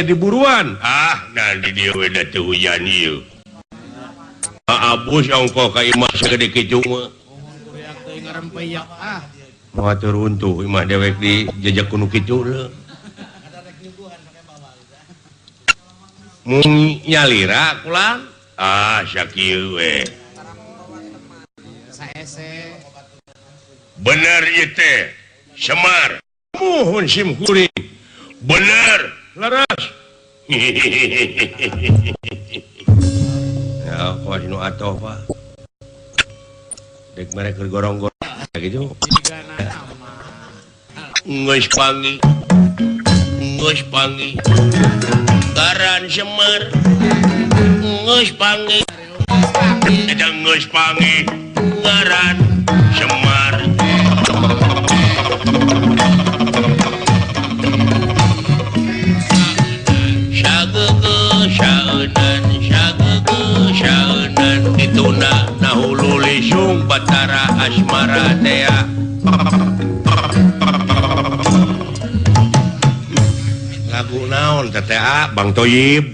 diburuan nanti dia hujan turuntuh dewek di jejak kuno nyalira pulang bener itu Semar mohon sim kuring bener laras ya kau atau apa dek mereka gorong-gorong gitu ngus pangi garan Semar ngus pangi ada ngus pangi garan Semar ditunda nahulu lisung Batara Asmara Dea lagu naon TTA Bang Toyib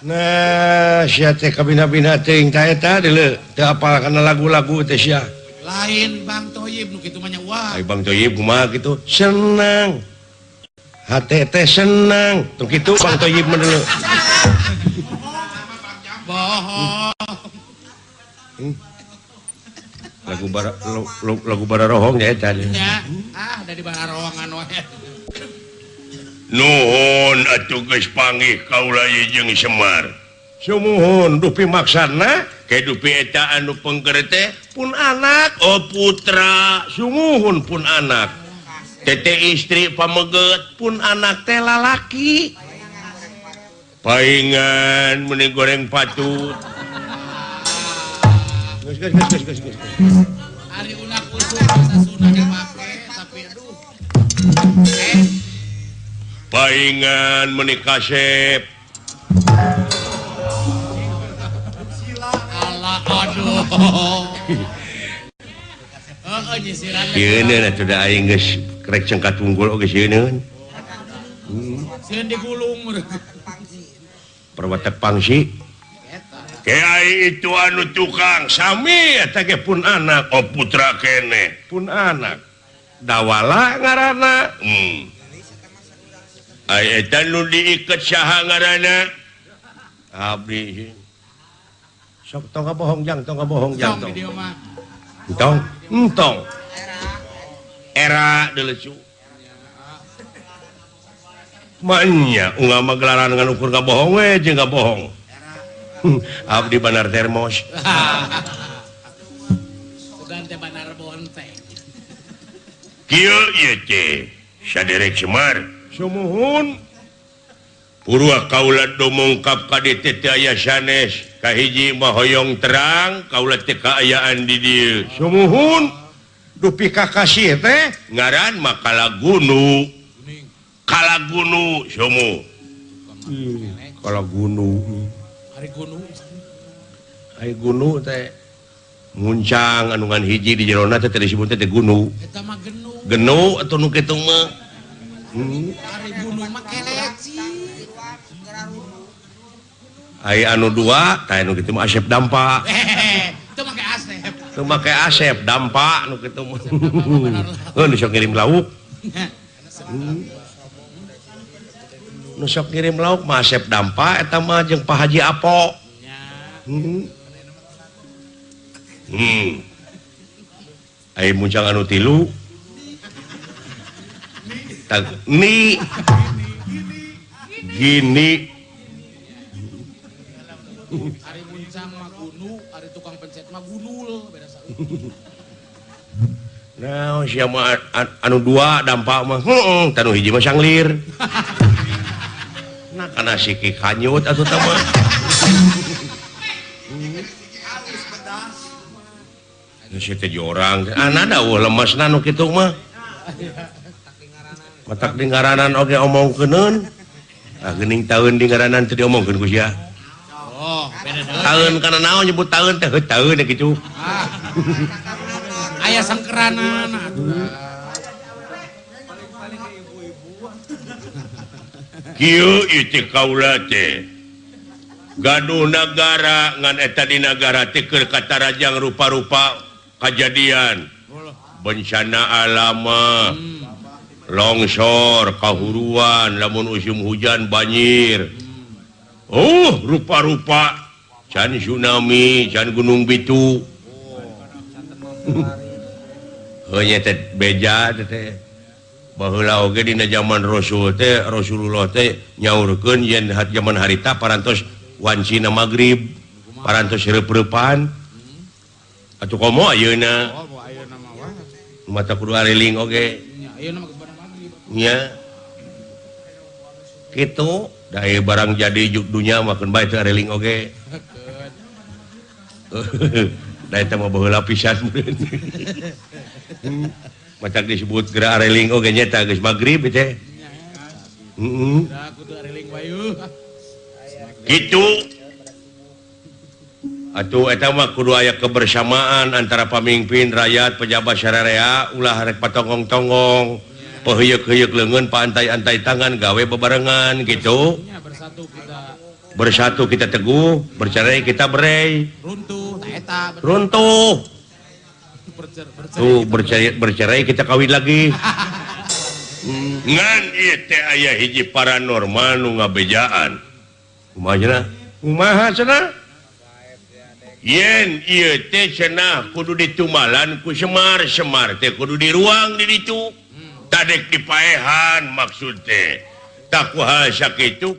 nah siate kabina-bina teuing ta eta deuleu teu apal kana lagu-lagu teh sia lain Bang Toyib nu kitu mah wah ai Bang Toyib kumaha kitu senang hate teh senang tong kitu Bang Toyib mah deuleu bohong lagu bararohong ya eta ya dari bararohongan wae nuhun atuh geus panggih kaula jeung Semar sumuhun dupi maksana ke dupi eta anu pengker teh pun anak putra sumuhun pun anak tete istri pameget pun anak teh lalaki paingan meni goreng patut geus ari unak-usuk bisa sunah dipake tapi aduh paingan meni kasep Allah aduh nyisiran yeuna atuh da aing geus krek cengkat unggul oge sieun sieun digulung perwatak pangsi ke ai itu anu tukang sami eta ge pun anak putra kene pun anak dawala ngaranna ai eta nu diiket saha ngaranna abdi sok tong kabohong jang tong entong era delecu manya unggah mah gelaran dengan ukur kabohong we jeung kabohong abdi banar termos sugan teh banar bonteng kieu ieu teh saderek Semar sumuhun purwa kaula domongkap ka dieu teh aya sanes kahiji mah hoyong terang kaula teh kaayaan di dieu sumuhun dupi kakasih teh ngaran mah kalagunu sumu kalagunu hari gunu teh muncang anu ngan hiji di jerona teh disebut teh gunu eta mah genu atuh nu kitu mah hari gunu mah keleci ai anu dua tah anu kitu mah Asep Dampa teu make Asep teu make Asep Dampa nu kitu mah nu sok ngirim lauk nu sok ngirim lauk mah Asep Dampa eta mah jeung Pak Haji Apo ai muncang anu tilu ni gini hari muncang mah gunu hari tukang pencet mah gunul beda saeutik nah sia mah anu dua dampak mah tanu hiji mah sanglir nah kana siki kanyut atuh teh mah anu sia teh jorang ana dawuh lemesna nu kitu mah matak dingaranan oge omongkeuneun geuning taeun dingaranan teu diomongkeun ku sia oh beda deui taeun kana naon nyebut taeun teh taeun kitu aya sangkeranan gaduh negara ngan eta di negara tikeur kata rajang rupa-rupa kejadian bencana alama longsor kahuruan lamun musim hujan banjir rupa-rupa can tsunami can gunung bitu beja baheula oge dina zaman Rasulullah teh nyaurkeun yen zaman harita parantos wancina magrib parantos reup-reupan atuh komo ayeuna mata kudu areling oge nya kitu da barang jadi juk dunya makeun bae teu areling oge da eta mah baheula pisan macam disebut gerak areling oge nyata geus magrib teh gitu atuh eta mah kudu aya kebersamaan antara pamimpin rakyat pejabat sararea ulah rek patongong-tongong peheuyeuk-heuyeuk leungeun paantai-antai tangan gawe bebarengan gitu bersatu kita teguh bercerai kita berai runtuh tuh bercerai kita kawin lagi ngan ieu teh aya hiji paranormal nu ngabejaan kumaha cenah yen ieu teh cenah kudu ditumalan ku Semar teh kudu di ruang di ditu tadek dipaehan maksud teh tak kumaha sakitu